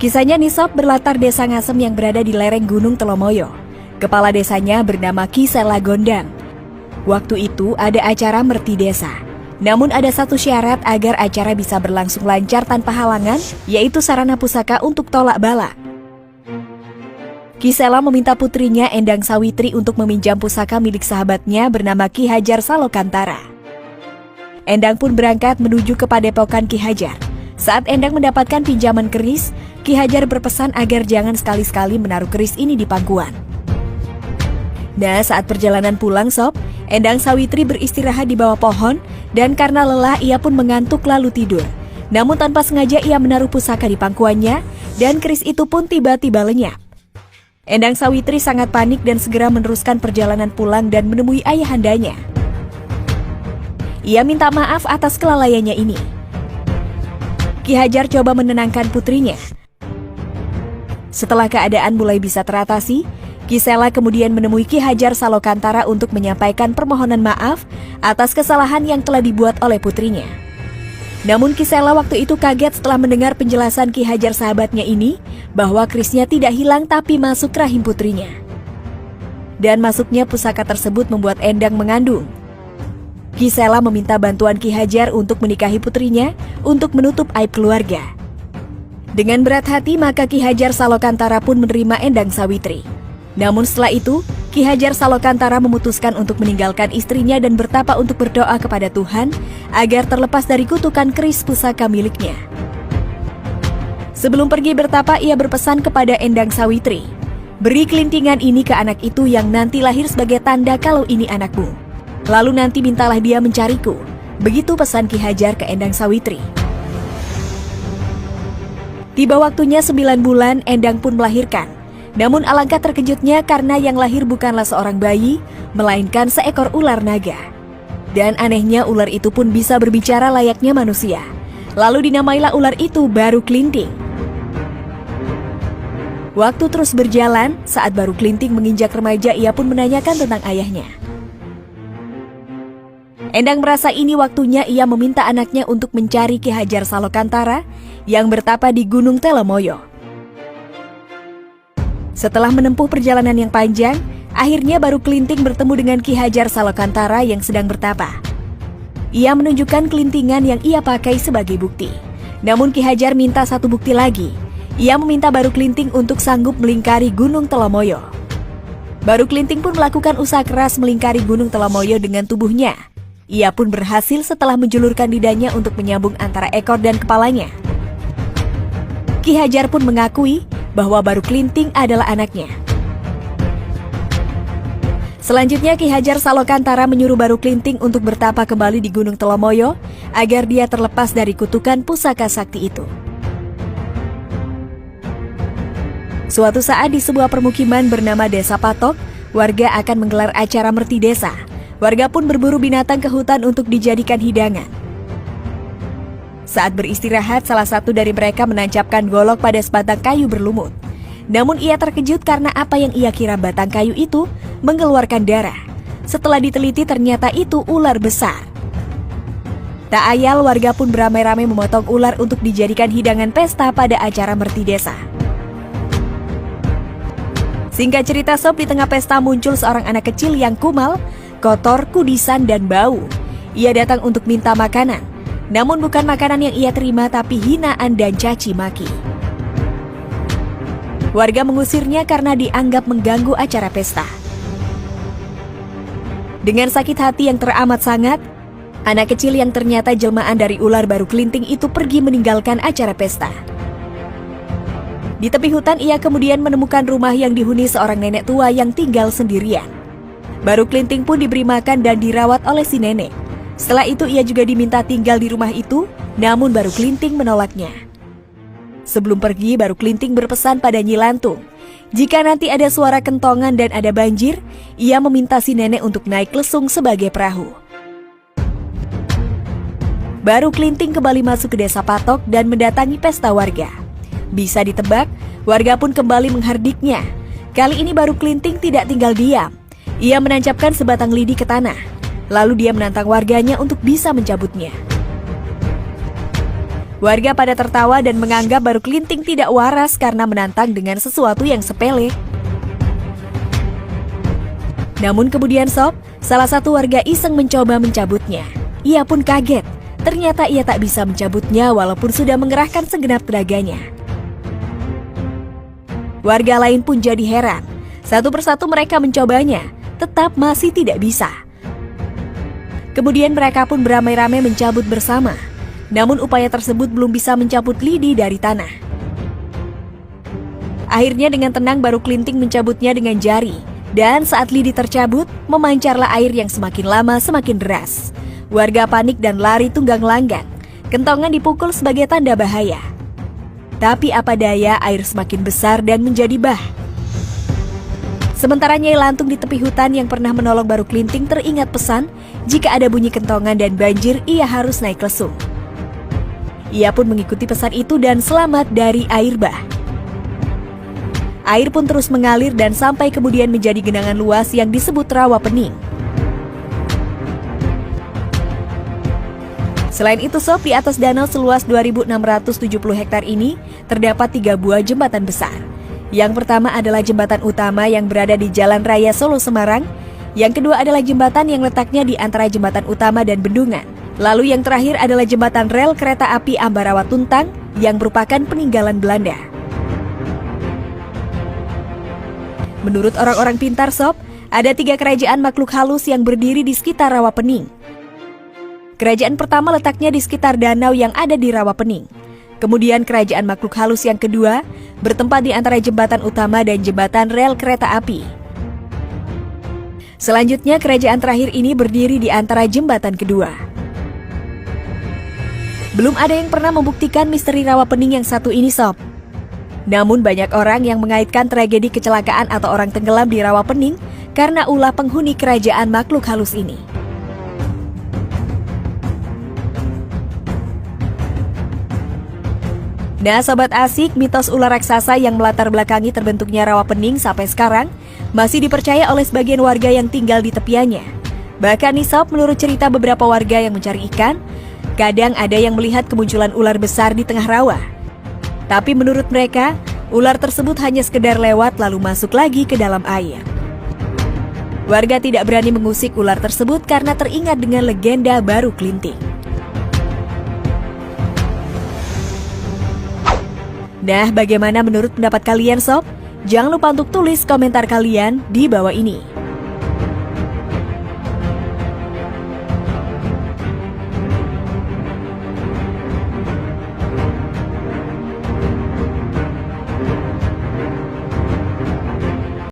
Kisahnya Nisop berlatar desa Ngasem yang berada di lereng Gunung Telomoyo. Kepala desanya bernama Ki Sela Gondang. Waktu itu ada acara merti desa. Namun ada satu syarat agar acara bisa berlangsung lancar tanpa halangan, yaitu sarana pusaka untuk tolak bala. Ki Sela meminta putrinya Endang Sawitri untuk meminjam pusaka milik sahabatnya bernama Ki Hajar Salokantara. Endang pun berangkat menuju ke padepokan Ki Hajar. Saat Endang mendapatkan pinjaman keris, Ki Hajar berpesan agar jangan sekali-sekali menaruh keris ini di pangkuan. Nah, saat perjalanan pulang Sob, Endang Sawitri beristirahat di bawah pohon dan karena lelah ia pun mengantuk lalu tidur. Namun tanpa sengaja ia menaruh pusaka di pangkuannya dan keris itu pun tiba-tiba lenyap. Endang Sawitri sangat panik dan segera meneruskan perjalanan pulang dan menemui ayahandanya. Ia minta maaf atas kelalaiannya ini. Ki Hajar coba menenangkan putrinya. Setelah keadaan mulai bisa teratasi, Ki Sela kemudian menemui Ki Hajar Salokantara untuk menyampaikan permohonan maaf atas kesalahan yang telah dibuat oleh putrinya. Namun Ki Sela waktu itu kaget setelah mendengar penjelasan Ki Hajar sahabatnya ini bahwa kerisnya tidak hilang tapi masuk rahim putrinya. Dan masuknya pusaka tersebut membuat Endang mengandung. Ki Sela meminta bantuan Ki Hajar untuk menikahi putrinya untuk menutup aib keluarga. Dengan berat hati maka Ki Hajar Salokantara pun menerima Endang Sawitri. Namun setelah itu, Ki Hajar Salokantara memutuskan untuk meninggalkan istrinya dan bertapa untuk berdoa kepada Tuhan agar terlepas dari kutukan keris pusaka miliknya. Sebelum pergi bertapa, ia berpesan kepada Endang Sawitri, "Beri kelintingan ini ke anak itu yang nanti lahir sebagai tanda kalau ini anakmu. Lalu nanti mintalah dia mencariku." Begitu pesan Ki Hajar ke Endang Sawitri. Tiba waktunya 9 bulan, Endang pun melahirkan. Namun alangkah terkejutnya karena yang lahir bukanlah seorang bayi, melainkan seekor ular naga. Dan anehnya ular itu pun bisa berbicara layaknya manusia. Lalu dinamailah ular itu Baru Klinting. Waktu terus berjalan, saat Baru Klinting menginjak remaja ia pun menanyakan tentang ayahnya. Endang merasa ini waktunya ia meminta anaknya untuk mencari Ki Hajar Salokantara yang bertapa di Gunung Telomoyo. Setelah menempuh perjalanan yang panjang, akhirnya Baru Klinting bertemu dengan Ki Hajar Salokantara yang sedang bertapa. Ia menunjukkan kelintingan yang ia pakai sebagai bukti. Namun Ki Hajar minta satu bukti lagi. Ia meminta Baru Klinting untuk sanggup melingkari Gunung Telomoyo. Baru Klinting pun melakukan usaha keras melingkari Gunung Telomoyo dengan tubuhnya. Ia pun berhasil setelah menjulurkan lidahnya untuk menyambung antara ekor dan kepalanya. Ki Hajar pun mengakui bahwa Baru Klinting adalah anaknya. Selanjutnya Ki Hajar Salokantara menyuruh Baru Klinting untuk bertapa kembali di Gunung Telomoyo agar dia terlepas dari kutukan pusaka sakti itu. Suatu saat di sebuah permukiman bernama Desa Patok, warga akan menggelar acara merti desa. Warga pun berburu binatang ke hutan untuk dijadikan hidangan. Saat beristirahat, salah satu dari mereka menancapkan golok pada sebatang kayu berlumut. Namun ia terkejut karena apa yang ia kira batang kayu itu mengeluarkan darah. Setelah diteliti ternyata itu ular besar. Tak ayal warga pun beramai-ramai memotong ular untuk dijadikan hidangan pesta pada acara merti desa. Singkat cerita Sob, di tengah pesta muncul seorang anak kecil yang kumal, kotor, kudisan, dan bau. Ia datang untuk minta makanan. Namun bukan makanan yang ia terima tapi hinaan dan caci maki. Warga mengusirnya karena dianggap mengganggu acara pesta. Dengan sakit hati yang teramat sangat, anak kecil yang ternyata jelmaan dari ular Baru Klinting itu pergi meninggalkan acara pesta. Di tepi hutan ia kemudian menemukan rumah yang dihuni seorang nenek tua yang tinggal sendirian. Baru Klinting pun diberi makan dan dirawat oleh si nenek. Setelah itu ia juga diminta tinggal di rumah itu, namun Baru Klinting menolaknya. Sebelum pergi, Baru Klinting berpesan pada Nyi Lantung, jika nanti ada suara kentongan dan ada banjir, ia meminta si nenek untuk naik lesung sebagai perahu. Baru Klinting kembali masuk ke Desa Patok dan mendatangi pesta warga. Bisa ditebak, warga pun kembali menghardiknya. Kali ini Baru Klinting tidak tinggal diam. Ia menancapkan sebatang lidi ke tanah. Lalu dia menantang warganya untuk bisa mencabutnya. Warga pada tertawa dan menganggap Baru Kelinting tidak waras karena menantang dengan sesuatu yang sepele. Namun kemudian Sob, salah satu warga iseng mencoba mencabutnya. Ia pun kaget, ternyata ia tak bisa mencabutnya walaupun sudah mengerahkan segenap tenaganya. Warga lain pun jadi heran, satu persatu mereka mencobanya, tetap masih tidak bisa. Kemudian mereka pun beramai-ramai mencabut bersama. Namun upaya tersebut belum bisa mencabut lidi dari tanah. Akhirnya dengan tenang Baru Kelinting mencabutnya dengan jari. Dan saat lidi tercabut, memancarlah air yang semakin lama semakin deras. Warga panik dan lari tunggang langgang. Kentongan dipukul sebagai tanda bahaya. Tapi apa daya, air semakin besar dan menjadi bah. Sementara Nyai Lantung di tepi hutan yang pernah menolong Baru Kelinting teringat pesan, jika ada bunyi kentongan dan banjir, ia harus naik lesung. Ia pun mengikuti pesan itu dan selamat dari air bah. Air pun terus mengalir dan sampai kemudian menjadi genangan luas yang disebut Rawa Pening. Selain itu Sob, di atas danau seluas 2.670 hektar ini terdapat 3 buah jembatan besar. Yang pertama adalah jembatan utama yang berada di Jalan Raya Solo Semarang. Yang kedua adalah jembatan yang letaknya di antara jembatan utama dan bendungan. Lalu yang terakhir adalah jembatan rel kereta api Ambarawa Tuntang yang merupakan peninggalan Belanda. Menurut orang-orang pintar Sob, ada 3 kerajaan makhluk halus yang berdiri di sekitar Rawa Pening. Kerajaan pertama letaknya di sekitar danau yang ada di Rawa Pening. Kemudian kerajaan makhluk halus yang kedua bertempat di antara jembatan utama dan jembatan rel kereta api. Selanjutnya kerajaan terakhir ini berdiri di antara jembatan kedua. Belum ada yang pernah membuktikan misteri Rawa Pening yang satu ini Sob. Namun banyak orang yang mengaitkan tragedi kecelakaan atau orang tenggelam di Rawa Pening karena ulah penghuni kerajaan makhluk halus ini. Nah Sobat Asik, mitos ular raksasa yang melatar belakangi terbentuknya Rawa Pening sampai sekarang masih dipercaya oleh sebagian warga yang tinggal di tepiannya. Bahkan nih Sob, menurut cerita beberapa warga yang mencari ikan, kadang ada yang melihat kemunculan ular besar di tengah rawa. Tapi menurut mereka, ular tersebut hanya sekedar lewat lalu masuk lagi ke dalam air. Warga tidak berani mengusik ular tersebut karena teringat dengan legenda Baru Kelinting. Nah, bagaimana menurut pendapat kalian Sob? Jangan lupa untuk tulis komentar kalian di bawah ini.